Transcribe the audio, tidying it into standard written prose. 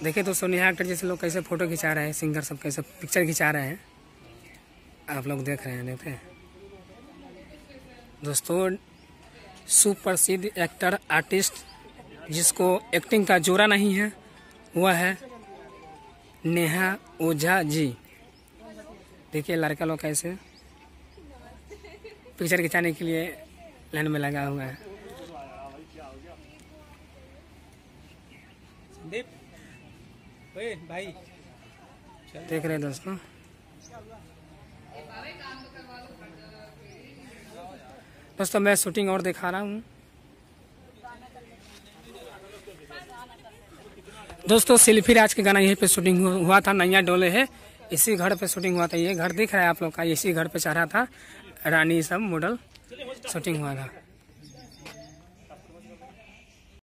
देखिए दोस्तों, नेहा एक्टर जैसे लोग कैसे फोटो खिंचा रहे हैं, सिंगर सब कैसे पिक्चर खिंचा रहे हैं, आप लोग देख रहे हैं। देखते हैं दोस्तों, सुप्रसिद्ध एक्टर आर्टिस्ट जिसको एक्टिंग का जोरा नहीं है, वह है नेहा ओझा जी। देखिए लड़का लोग कैसे पिक्चर खिंचाने के लिए लाइन में लगा हुआ है। भाई देख रहे हैं दोस्तों, मैं शूटिंग और दिखा रहा हूँ। दोस्तों सेल्फी राज के गाना यहीं पे शूटिंग हुआ था, नैया डोले है, इसी घर पे शूटिंग हुआ था। ये घर दिख रहा है आप लोग का, इसी घर पे चढ़ा था रानी सब मॉडल शूटिंग हुआ था।